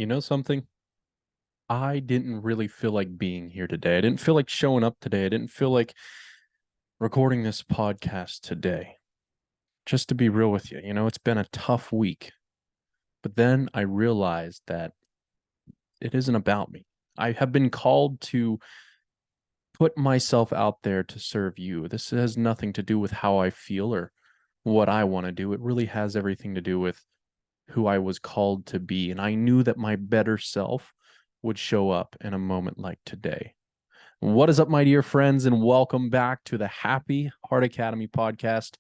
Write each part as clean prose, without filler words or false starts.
You know something? I didn't really feel like being here today. I didn't feel like showing up today. I didn't feel like recording this podcast today. Just to be real with you, it's been a tough week. But then I realized that it isn't about me. I have been called to put myself out there to serve you. This has nothing to do with how I feel or what I want to do. It really has everything to do with who I was called to be. And I knew that my better self would show up in a moment like today. What is up, my dear friends, and welcome back to the Happy Heart Academy podcast.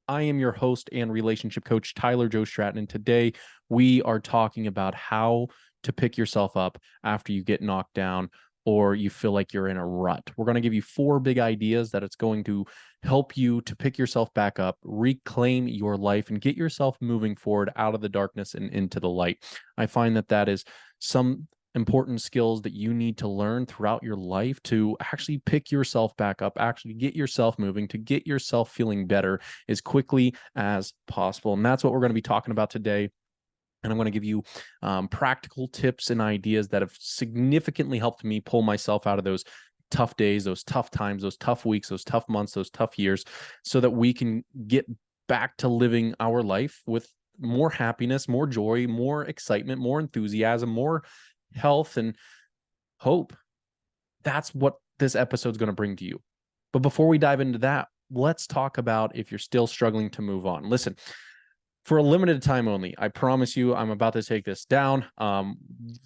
I am your host and relationship coach, Tyler Joe Stratton, and today we are talking about how to pick yourself up after you get knocked down or you feel like you're in a rut. We're going to give you 4 big ideas that it's going to help you to pick yourself back up, reclaim your life, and get yourself moving forward out of the darkness and into the light. I find that is some important skills that you need to learn throughout your life to actually pick yourself back up, actually get yourself moving, to get yourself feeling better as quickly as possible. And that's what we're going to be talking about today. And I'm going to give you practical tips and ideas that have significantly helped me pull myself out of those tough days, those tough times, those tough weeks, those tough months, those tough years, so that we can get back to living our life with more happiness, more joy, more excitement, more enthusiasm, more health and hope. That's what this episode is going to bring to you. But before we dive into that, let's talk about if you're still struggling to move on. Listen, for a limited time only, I promise you, I'm about to take this down.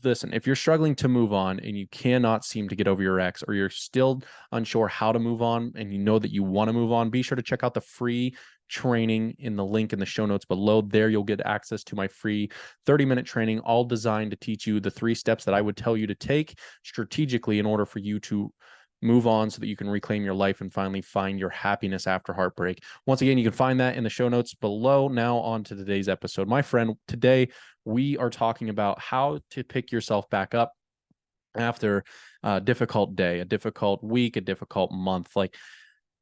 Listen, if you're struggling to move on and you cannot seem to get over your ex, or you're still unsure how to move on and you know that you want to move on, be sure to check out the free training in the link in the show notes below. There you'll get access to my free 30-minute training, all designed to teach you the 3 steps that I would tell you to take strategically in order for you to move on so that you can reclaim your life and finally find your happiness after heartbreak. Once again, you can find that in the show notes below. Now on to today's episode. My friend, today we are talking about how to pick yourself back up after a difficult day, a difficult week, a difficult month. Like,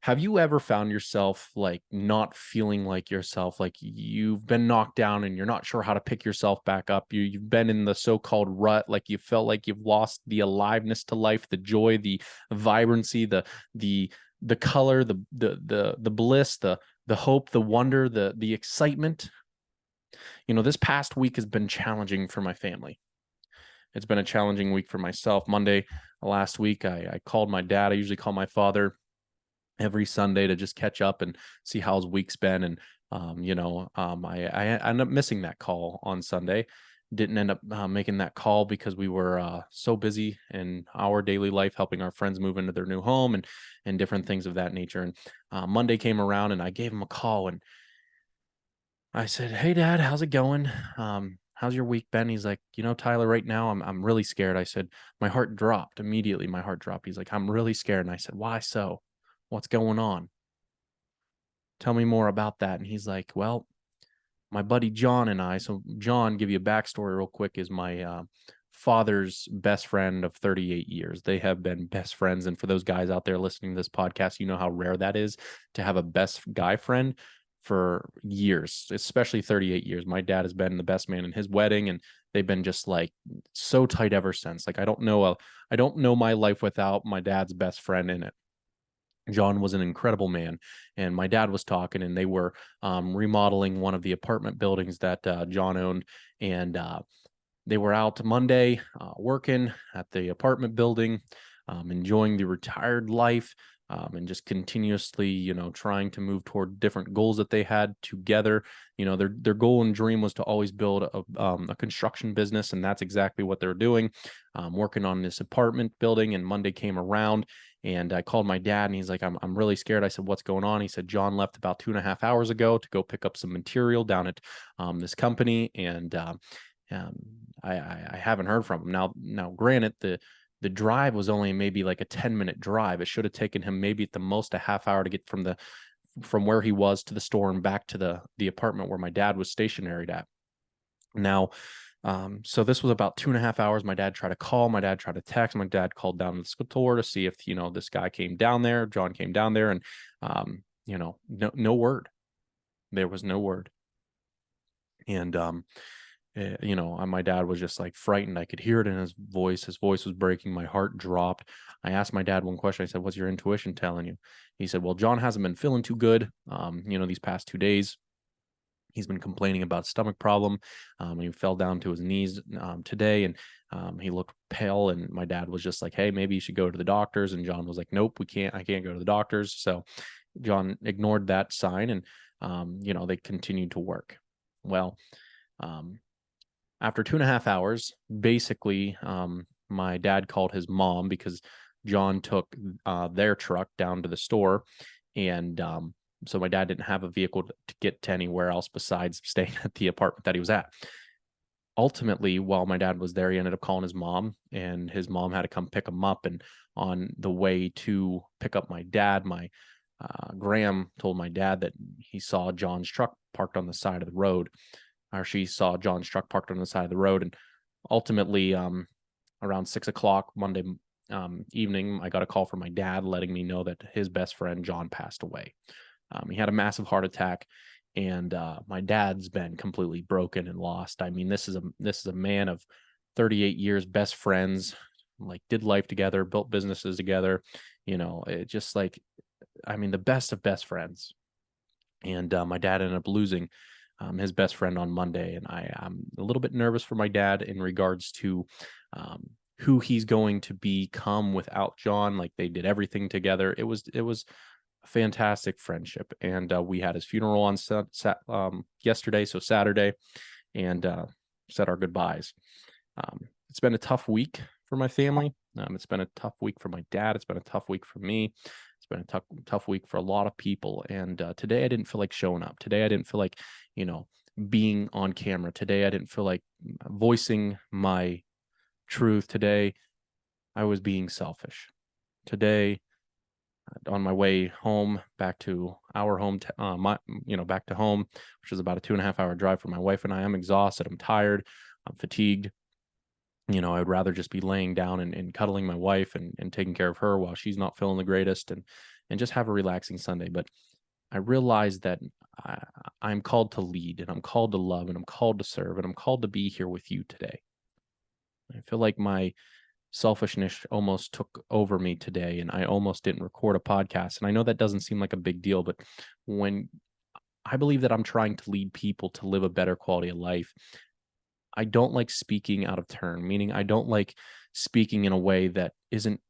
have you ever found yourself like not feeling like yourself, like you've been knocked down and you're not sure how to pick yourself back up? You've been in the so-called rut, like you felt like you've lost the aliveness to life, the joy, the vibrancy, the color, the bliss, the hope, the wonder, the excitement. This past week has been challenging for my family. It's been a challenging week for myself. Monday last week, I called my dad. I usually call my father every Sunday to just catch up and see how his week's been. And, I ended up missing that call on Sunday. Didn't end up making that call because we were so busy in our daily life, helping our friends move into their new home and different things of that nature. And Monday came around and I gave him a call and I said, "Hey Dad, how's it going? How's your week been?" He's like, "Tyler, right now I'm really scared." I said, my heart dropped immediately. My heart dropped. He's like, "I'm really scared." And I said, "Why so? What's going on? Tell me more about that." And he's like, "Well, my buddy John and I," so John, give you a backstory real quick, is my father's best friend of 38 years. They have been best friends. And for those guys out there listening to this podcast, you know how rare that is to have a best guy friend for years, especially 38 years. My dad has been the best man in his wedding, and they've been just like so tight ever since. Like, I don't know my life without my dad's best friend in it. John was an incredible man, and my dad was talking, and they were remodeling one of the apartment buildings that John owned, and they were out Monday working at the apartment building, enjoying the retired life, and just continuously, trying to move toward different goals that they had together. Their goal and dream was to always build a construction business, and that's exactly what they're doing, working on this apartment building. And Monday came around, and I called my dad, and he's like, I'm really scared." I said, "What's going on?" He said, "John left about 2.5 hours ago to go pick up some material down at this company, and I haven't heard from him." Now, granted, the drive was only maybe like a 10-minute drive. It should have taken him maybe at the most a half hour to get from where he was to the store and back to the apartment where my dad was stationary at. Now, so this was about 2.5 hours. My dad tried to call, my dad tried to text, my dad called down to the store to see if, this guy came down there, John came down there, and, no word. There was no word. And, My dad was just like frightened. I could hear it in his voice. His voice was breaking. My heart dropped. I asked my dad one question. I said, "What's your intuition telling you?" He said, "Well, John hasn't been feeling too good. These past 2 days, he's been complaining about stomach problem. He fell down to his knees today, and he looked pale. And my dad was just like, 'Hey, maybe you should go to the doctors.' And John was like, 'Nope, we can't. I can't go to the doctors.' So John ignored that sign, and they continued to work. Well, um, after 2.5 hours, basically, my dad called his mom because John took their truck down to the store, and so my dad didn't have a vehicle to get to anywhere else besides staying at the apartment that he was at. Ultimately, while my dad was there, he ended up calling his mom, and his mom had to come pick him up. And on the way to pick up my dad, my Graham told my dad that he saw John's truck parked on the side of the road, or she saw John's truck parked on the side of the road. And ultimately, around 6 o'clock Monday evening, I got a call from my dad letting me know that his best friend John passed away. He had a massive heart attack, and my dad's been completely broken and lost. I mean, this is a man of 38 years, best friends, like did life together, built businesses together. It just like, I mean, the best of best friends. And my dad ended up losing his best friend on Monday, and I'm a little bit nervous for my dad in regards to who he's going to become without John. Like, they did everything together. It was a fantastic friendship, and we had his funeral on yesterday, so Saturday, and said our goodbyes. It's been a tough week for my family. It's been a tough week for my dad. It's been a tough week for me. It's been a tough week for a lot of people. And today I didn't feel like showing up. Today I didn't feel like, being on camera. Today I didn't feel like voicing my truth. Today I was being selfish. Today, on my way home, back to our home, back to home, which is about a 2.5 hour drive for my wife and I, I'm exhausted. I'm tired. I'm fatigued. I'd rather just be laying down and cuddling my wife and taking care of her while she's not feeling the greatest, and just have a relaxing Sunday. But I realized that I'm called to lead, and I'm called to love, and I'm called to serve, and I'm called to be here with you today. I feel like my selfishness almost took over me today, and I almost didn't record a podcast. And I know that doesn't seem like a big deal, but when I believe that I'm trying to lead people to live a better quality of life, I don't like speaking out of turn, meaning I don't like speaking in a way that isn't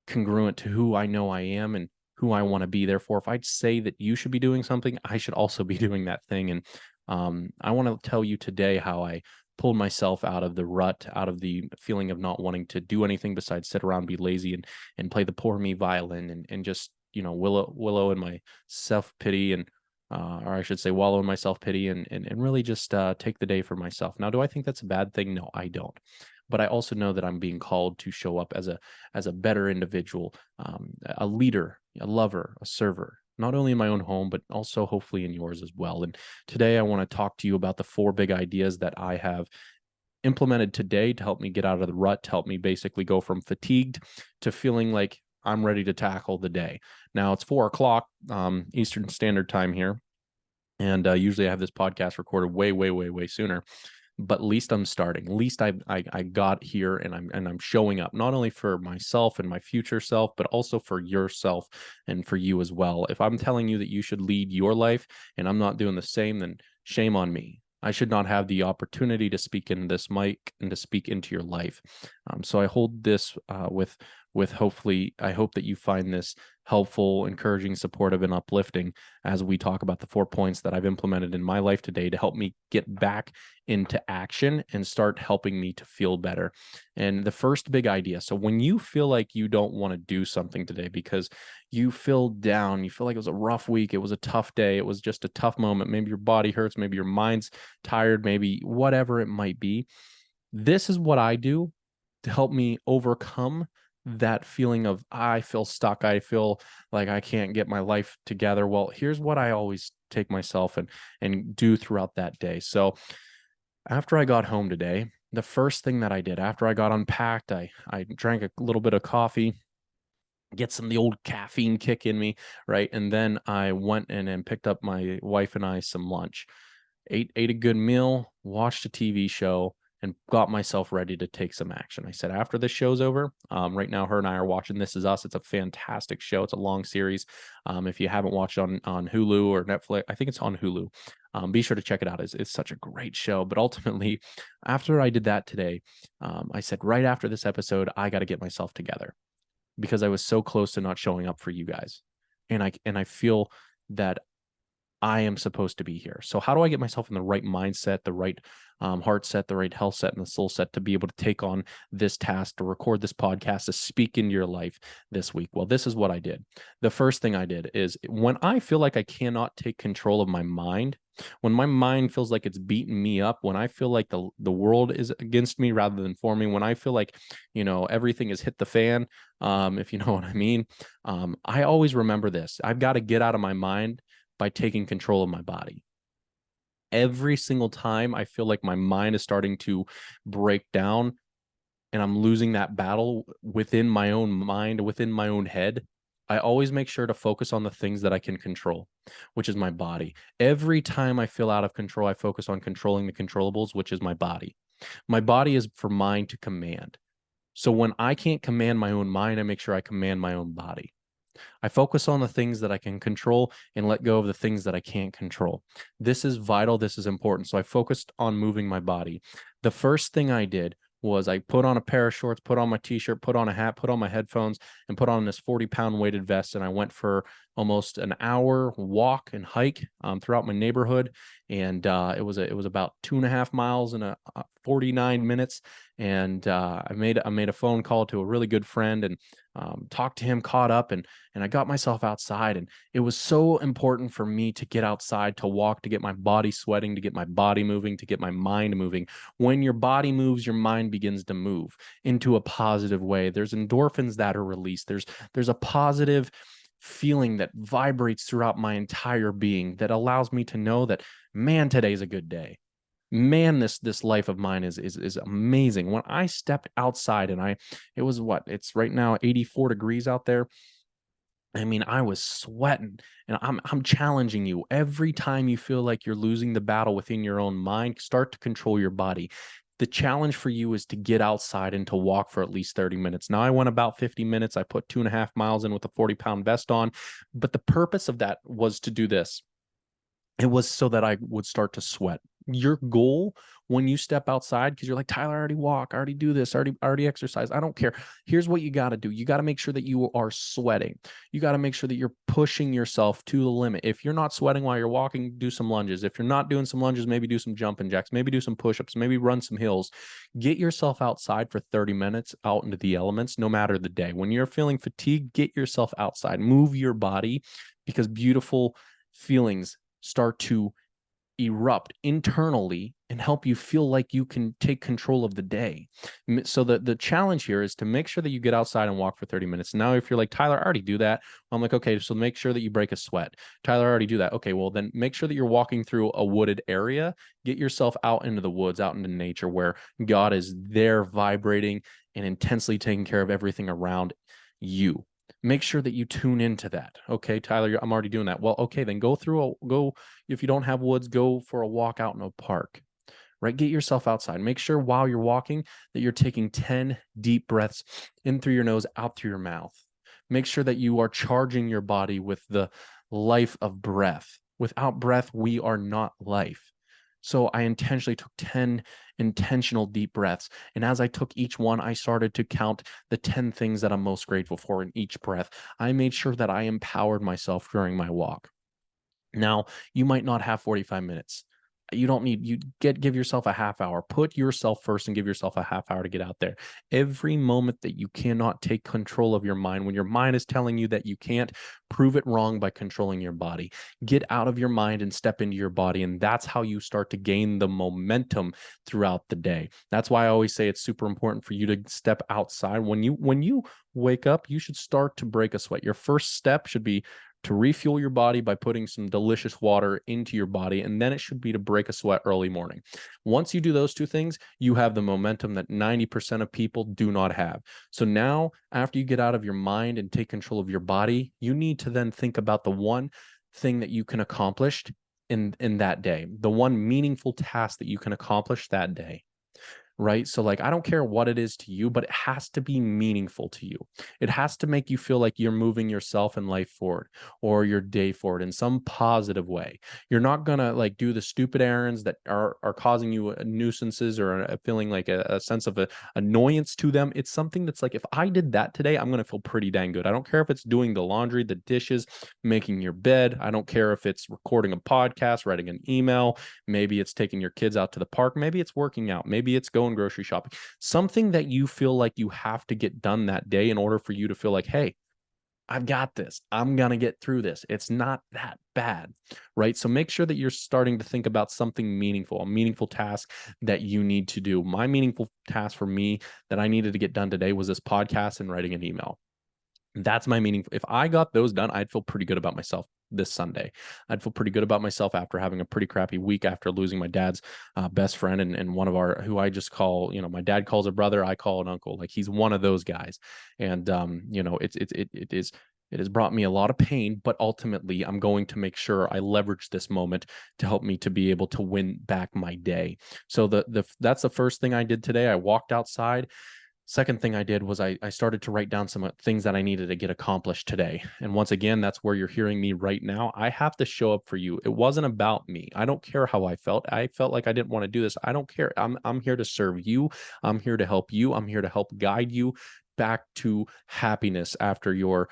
congruent to who I know I am and who I want to be. Therefore, if I'd say that you should be doing something, I should also be doing that thing. And I want to tell you today how I pulled myself out of the rut, out of the feeling of not wanting to do anything besides sit around, be lazy, and play the poor me violin, and just willow in my self pity, and or I should say wallow in my self pity, and really just take the day for myself. Now, do I think that's a bad thing? No, I don't. But I also know that I'm being called to show up as a better individual, a leader, a lover, a server, not only in my own home, but also hopefully in yours as well. And today I want to talk to you about the 4 big ideas that I have implemented today to help me get out of the rut, to help me basically go from fatigued to feeling like I'm ready to tackle the day. Now it's 4 o'clock Eastern Standard Time here. And usually I have this podcast recorded way, way, way, way sooner. But at least I'm starting. At least I got here, and I'm showing up, not only for myself and my future self, but also for yourself and for you as well. If I'm telling you that you should lead your life and I'm not doing the same, then shame on me. I should not have the opportunity to speak into this mic and to speak into your life. So I hold this with hopefully, I hope that you find this helpful, encouraging, supportive, and uplifting as we talk about the 4 points that I've implemented in my life today to help me get back into action and start helping me to feel better. And the first big idea, so when you feel like you don't want to do something today because you feel down, you feel like it was a rough week, it was a tough day, it was just a tough moment, maybe your body hurts, maybe your mind's tired, maybe whatever it might be, this is what I do to help me overcome that feeling of I feel stuck, I feel like I can't get my life together. Well, here's what I always take myself and do throughout that day. So after I got home today, the first thing that I did after I got unpacked, I drank a little bit of coffee, get some of the old caffeine kick in me, right? And then I went in and picked up my wife and I some lunch. ate a good meal, watched a TV show, and got myself ready to take some action. I said, after this show's over, right now, her and I are watching This Is Us. It's a fantastic show. It's a long series. If you haven't watched on Hulu or Netflix, I think it's on Hulu. Be sure to check it out. It's such a great show. But ultimately, after I did that today, I said, right after this episode, I got to get myself together because I was so close to not showing up for you guys. And I feel that I am supposed to be here. So how do I get myself in the right mindset, the right heart set, the right health set, and the soul set to be able to take on this task, to record this podcast, to speak into your life this week? Well, this is what I did. The first thing I did is when I feel like I cannot take control of my mind, when my mind feels like it's beating me up, when I feel like the world is against me rather than for me, when I feel like, everything has hit the fan, if you know what I mean, I always remember this. I've got to get out of my mind by taking control of my body. Every single time I feel like my mind is starting to break down and I'm losing that battle within my own mind, within my own head, I always make sure to focus on the things that I can control, which is my body. Every time I feel out of control, I focus on controlling the controllables, which is my body. My body is for mine to command. So when I can't command my own mind, I make sure I command my own body. I focus on the things that I can control and let go of the things that I can't control. This is vital. This is important. So I focused on moving my body. The first thing I did was I put on a pair of shorts, put on my t-shirt, put on a hat, put on my headphones, and put on this 40-pound weighted vest. And I went for almost an hour walk and hike throughout my neighborhood. And it was about 2.5 miles in 49 minutes. And I made a phone call to a really good friend and talked to him, caught up, and I got myself outside. And it was so important for me to get outside, to walk, to get my body sweating, to get my body moving, to get my mind moving. When your body moves, your mind begins to move into a positive way. There's endorphins that are released. There's a positive feeling that vibrates throughout my entire being that allows me to know that, man, today's a good day. Man, this life of mine is amazing. When I stepped outside and it was it's right now 84 degrees out there. I mean, I was sweating, and I'm challenging you. Every time you feel like you're losing the battle within your own mind, start to control your body. The challenge for you is to get outside and to walk for at least 30 minutes. Now, I went about 50 minutes. I put 2.5 miles in with a 40-pound vest on, but the purpose of that was to do this. It was so that I would start to sweat. Your goal when you step outside, because you're like, Tyler, I already walk, I already do this, I already exercise. I don't care. Here's what you got to do. You got to make sure that you are sweating. You got to make sure that you're pushing yourself to the limit. If you're not sweating while you're walking, do some lunges. If you're not doing some lunges, maybe do some jumping jacks, maybe do some push-ups, maybe run some hills. Get yourself outside for 30 minutes out into the elements, no matter the day. When you're feeling fatigued, get yourself outside, move your body, because beautiful feelings start to erupt internally and help you feel like you can take control of the day. So the challenge here is to make sure that you get outside and walk for 30 minutes. Now, if you're like, Tyler, I already do that. I'm like, okay, so make sure that you break a sweat. Tyler, I already do that. Okay, well, then make sure that you're walking through a wooded area. Get yourself out into the woods, out into nature where God is there vibrating and intensely taking care of everything around you. Make sure that you tune into that. Okay, Tyler, I'm already doing that. Well, okay, then go if you don't have woods, go for a walk out in a park, right? Get yourself outside. Make sure while you're walking that you're taking 10 deep breaths in through your nose, out through your mouth. Make sure that you are charging your body with the life of breath. Without breath, we are not life. So I intentionally took 10 intentional deep breaths. And as I took each one, I started to count the 10 things that I'm most grateful for in each breath. I made sure that I empowered myself during my walk. Now, you might not have 45 minutes. You don't need, give yourself a half hour. Put yourself first and give yourself a half hour to get out there. Every moment that you cannot take control of your mind, when your mind is telling you that you can't, prove it wrong by controlling your body. Get out of your mind and step into your body. And that's how you start to gain the momentum throughout the day. That's why I always say it's super important for you to step outside. When you wake up, you should start to break a sweat. Your first step should be to refuel your body by putting some delicious water into your body, and then it should be to break a sweat early morning. Once you do those two things, you have the momentum that 90% of people do not have. So now, after you get out of your mind and take control of your body, you need to then think about the one thing that you can accomplish in that day, the one meaningful task that you can accomplish that day, right? So like I don't care what it is to you, but it has to be meaningful to you. It has to make you feel like you're moving yourself and life forward or your day forward in some positive way. You're not gonna like do the stupid errands that are causing you nuisances or feeling like a sense of annoyance to them. It's something that's like, if I did that today, I'm gonna feel pretty dang good. I don't care if it's doing the laundry, the dishes, making your bed. I don't care if it's recording a podcast, writing an email. Maybe it's taking your kids out to the park. Maybe it's working out. Maybe it's going grocery shopping. Something that you feel like you have to get done that day in order for you to feel like, hey, I've got this. I'm going to get through this. It's not that bad, right? So make sure that you're starting to think about something meaningful, a meaningful task that you need to do. My meaningful task for me that I needed to get done today was this podcast and writing an email. That's my meaning. If I got those done, I'd feel pretty good about myself this Sunday. I'd feel pretty good about myself after having a pretty crappy week after losing my dad's best friend and one of our, who I just call, my dad calls a brother, I call an uncle. Like he's one of those guys. And, it has brought me a lot of pain, but ultimately I'm going to make sure I leverage this moment to help me to be able to win back my day. So that's the first thing I did today. I walked outside. Second thing I did was I started to write down some things that I needed to get accomplished today. And once again, that's where you're hearing me right now. I have to show up for you. It wasn't about me. I don't care how I felt. I felt like I didn't want to do this. I don't care. I'm here to serve you. I'm here to help you. I'm here to help guide you back to happiness after your,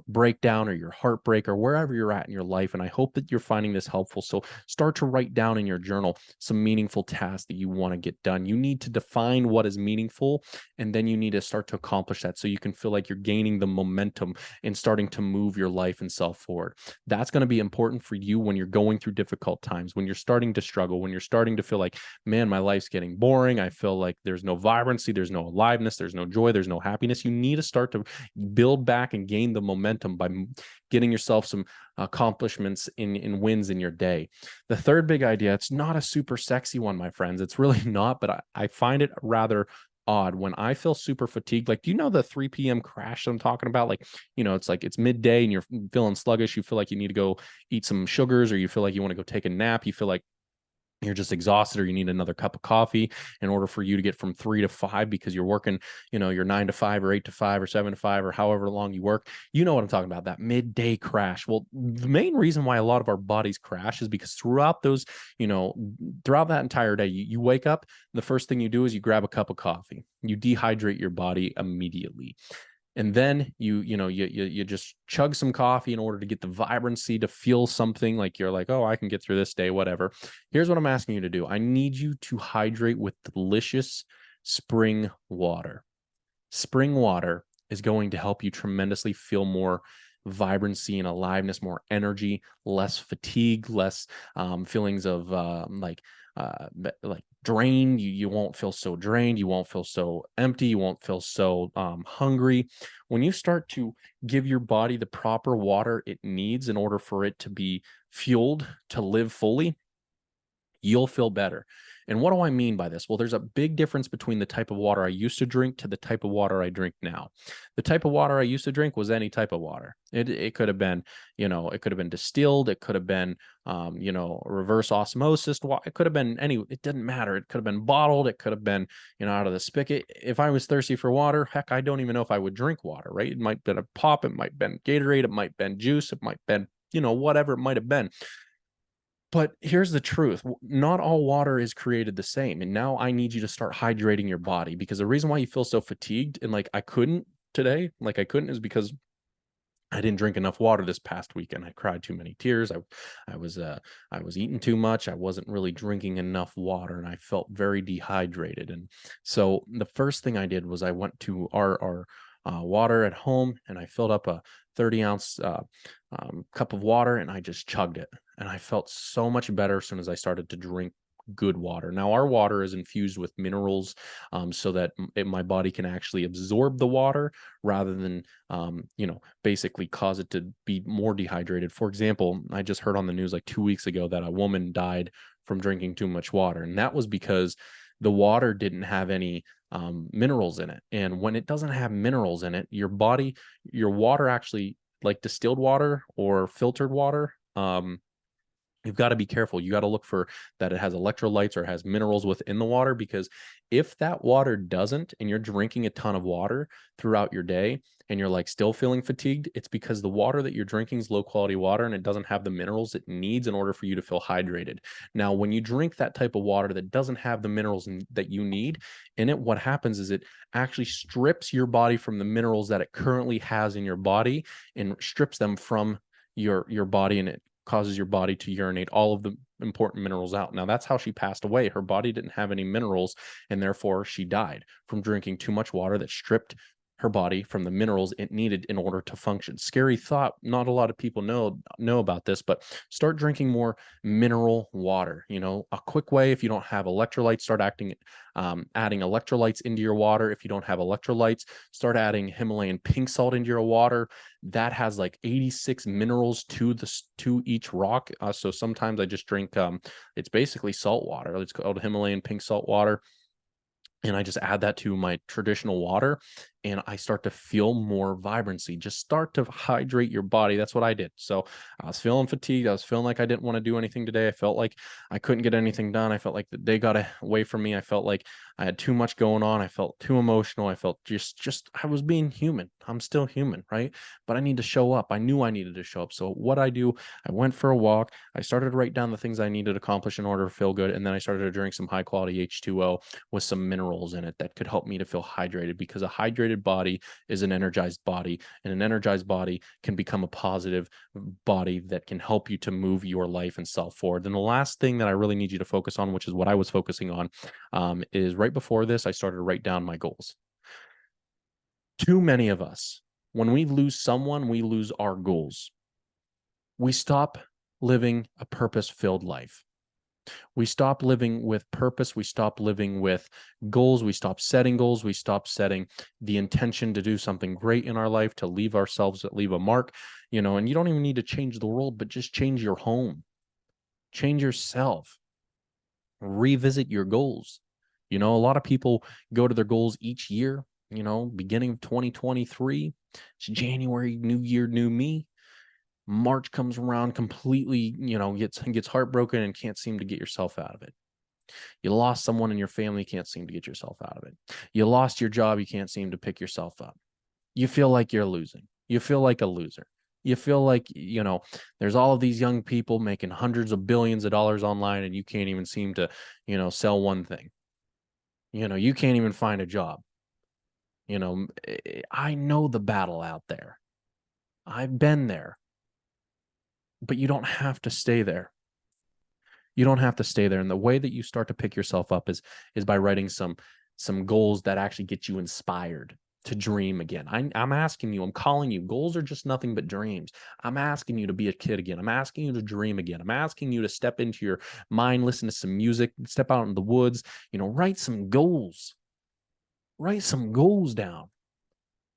breakdown or your heartbreak or wherever you're at in your life. And I hope that you're finding this helpful. So start to write down in your journal some meaningful tasks that you want to get done. You need to define what is meaningful, and then you need to start to accomplish that so you can feel like you're gaining the momentum and starting to move your life and self forward. That's going to be important for you when you're going through difficult times, when you're starting to struggle, when you're starting to feel like, man, my life's getting boring. I feel like there's no vibrancy, there's no aliveness, there's no joy, there's no happiness. You need to start to build back and gain the momentum by getting yourself some accomplishments in wins in your day. The third big idea, it's not a super sexy one, my friends. It's really not, but I find it rather odd when I feel super fatigued. Like, do you know the 3 p.m. crash I'm talking about? Like, it's like it's midday and you're feeling sluggish. You feel like you need to go eat some sugars, or you feel like you want to go take a nap. You feel like you're just exhausted, or you need another cup of coffee in order for you to get from 3 to 5 because you're working, you're 9 to 5 or 8 to 5 or 7 to 5 or however long you work. You know what I'm talking about, that midday crash. Well, the main reason why a lot of our bodies crash is because throughout throughout that entire day, you wake up, the first thing you do is you grab a cup of coffee. You dehydrate your body immediately. And then you just chug some coffee in order to get the vibrancy, to feel something like you're like, oh, I can get through this day, whatever. Here's what I'm asking you to do. I need you to hydrate with delicious spring water. Spring water is going to help you tremendously feel more vibrancy and aliveness, more energy, less fatigue, less feelings of like drained. You won't feel so drained. You won't feel so empty. You won't feel so hungry. When you start to give your body the proper water it needs in order for it to be fueled to live fully, you'll feel better. And what do I mean by this? Well, there's a big difference between the type of water I used to drink to the type of water I drink now. The type of water I used to drink was any type of water. It could have been, it could have been distilled. It could have been, reverse osmosis. It could have been it didn't matter. It could have been bottled. It could have been, out of the spigot. If I was thirsty for water, heck, I don't even know if I would drink water, right? It might have been a pop. It might have been Gatorade. It might have been juice. It might have been, whatever it might have been. But here's the truth. Not all water is created the same. And now I need you to start hydrating your body, because the reason why you feel so fatigued and like I couldn't today, is because I didn't drink enough water this past weekend. I cried too many tears. I was eating too much. I wasn't really drinking enough water, and I felt very dehydrated. And so the first thing I did was I went to our water at home, and I filled up a 30-ounce cup of water, and I just chugged it. And I felt so much better as soon as I started to drink good water. Now, our water is infused with minerals so that my body can actually absorb the water rather than, basically cause it to be more dehydrated. For example, I just heard on the news like 2 weeks ago that a woman died from drinking too much water. And that was because the water didn't have any minerals in it. And when it doesn't have minerals in it, your water actually, like distilled water or filtered water, you've got to be careful. You got to look for that it has electrolytes or has minerals within the water, because if that water doesn't, and you're drinking a ton of water throughout your day and you're like still feeling fatigued, it's because the water that you're drinking is low quality water and it doesn't have the minerals it needs in order for you to feel hydrated. Now, when you drink that type of water that doesn't have the minerals that you need in it, what happens is it actually strips your body from the minerals that it currently has in your body and strips them from your body, and it causes your body to urinate all of the important minerals out. Now, that's how she passed away. Her body didn't have any minerals, and therefore she died from drinking too much water that stripped her body from the minerals it needed in order to function. Scary thought. Not a lot of people know about this, but start drinking more mineral water. A quick way, if you don't have electrolytes, start adding electrolytes into your water. If you don't have electrolytes, start adding Himalayan pink salt into your water. That has like 86 minerals to each rock. So sometimes I just drink it's basically salt water. It's called Himalayan pink salt water. And I just add that to my traditional water, and I start to feel more vibrancy. Just start to hydrate your body. That's what I did. So I was feeling fatigued. I was feeling like I didn't want to do anything today. I felt like I couldn't get anything done. I felt like the day got away from me. I felt like I had too much going on. I felt too emotional. I felt just I was being human. I'm still human, right? But I need to show up. I knew I needed to show up. So what I do, I went for a walk. I started to write down the things I needed to accomplish in order to feel good. And then I started to drink some high quality H2O with some minerals in it that could help me to feel hydrated, because a hydrated body is an energized body, and an energized body can become a positive body that can help you to move your life and self forward. And the last thing that I really need you to focus on, which is what I was focusing on, is right before this, I started to write down my goals. Too many of us, when we lose someone, we lose our goals. We stop living a purpose-filled life. We stop living with purpose. We stop living with goals. We stop setting goals. We stop setting the intention to do something great in our life, to leave a mark, and you don't even need to change the world, but just change your home, change yourself, revisit your goals. A lot of people go to their goals each year, beginning of 2023, it's January, new year, new me. March comes around, completely, gets heartbroken and can't seem to get yourself out of it. You lost someone in your family, can't seem to get yourself out of it. You lost your job, you can't seem to pick yourself up. You feel like you're losing. You feel like a loser. You feel like, there's all of these young people making hundreds of billions of dollars online, and you can't even seem to, sell one thing. You can't even find a job. I know the battle out there. I've been there. But you don't have to stay there. You don't have to stay there. And the way that you start to pick yourself up is by writing some goals that actually get you inspired to dream again. I'm asking you, I'm calling you. Goals are just nothing but dreams. I'm asking you to be a kid again. I'm asking you to dream again. I'm asking you to step into your mind, listen to some music, step out in the woods, write some goals. Write some goals down.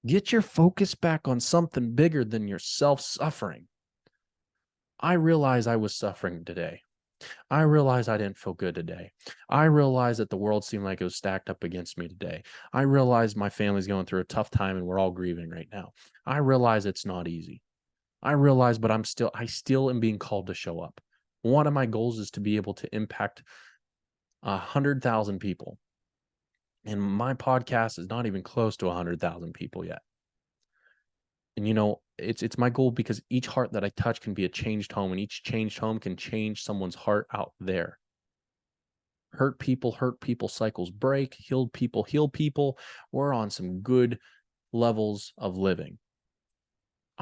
Get your focus back on something bigger than yourself suffering. I realize I was suffering today. I realized I didn't feel good today. I realized that the world seemed like it was stacked up against me today. I realized my family's going through a tough time and we're all grieving right now. I realize it's not easy. I realize, but I still am being called to show up. One of my goals is to be able to impact 100,000 people. And my podcast is not even close to 100,000 people yet. And it's my goal, because each heart that I touch can be a changed home, and each changed home can change someone's heart out there. Hurt people cycles break. Healed people heal people. We're on some good levels of living.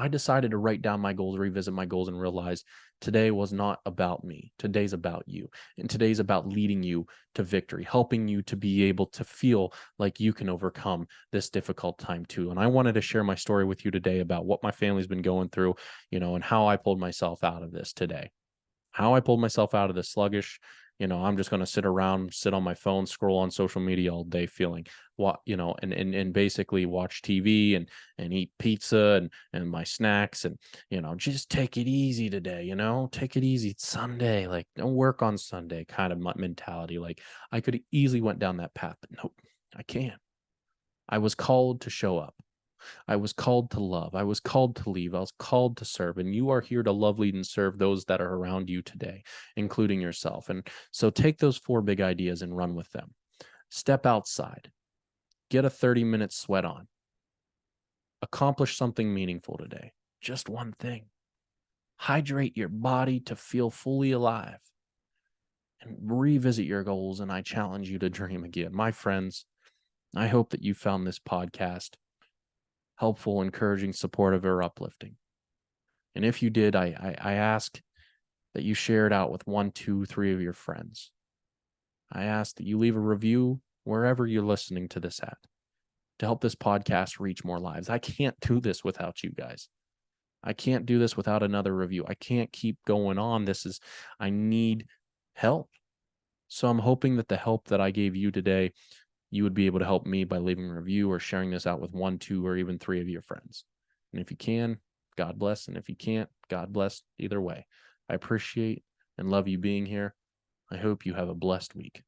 I decided to write down my goals, revisit my goals, and realize today was not about me. Today's about you. And today's about leading you to victory, helping you to be able to feel like you can overcome this difficult time too. And I wanted to share my story with you today about what my family's been going through, and how I pulled myself out of this today. How I pulled myself out of this sluggish, I'm just going to sit on my phone, scroll on social media all day, feeling what, and basically watch TV and eat pizza and my snacks, and, just take it easy today, take it easy. It's Sunday, like don't work on Sunday kind of mentality. Like I could easily went down that path, but nope, I can't. I was called to show up. I was called to love. I was called to leave. I was called to serve. And you are here to love, lead, and serve those that are around you today, including yourself. And so take those 4 big ideas and run with them. Step outside. Get a 30-minute sweat on. Accomplish something meaningful today. Just one thing. Hydrate your body to feel fully alive. And revisit your goals, and I challenge you to dream again. My friends, I hope that you found this podcast helpful, encouraging, supportive, or uplifting. And if you did, I ask that you share it out with 1, 2, 3 of your friends. I ask that you leave a review wherever you're listening to this at to help this podcast reach more lives. I can't do this without you guys. I can't do this without another review. I can't keep going on. I need help. So I'm hoping that the help that I gave you today, you would be able to help me by leaving a review or sharing this out with 1, 2, or even 3 of your friends. And if you can, God bless. And if you can't, God bless either way. I appreciate and love you being here. I hope you have a blessed week.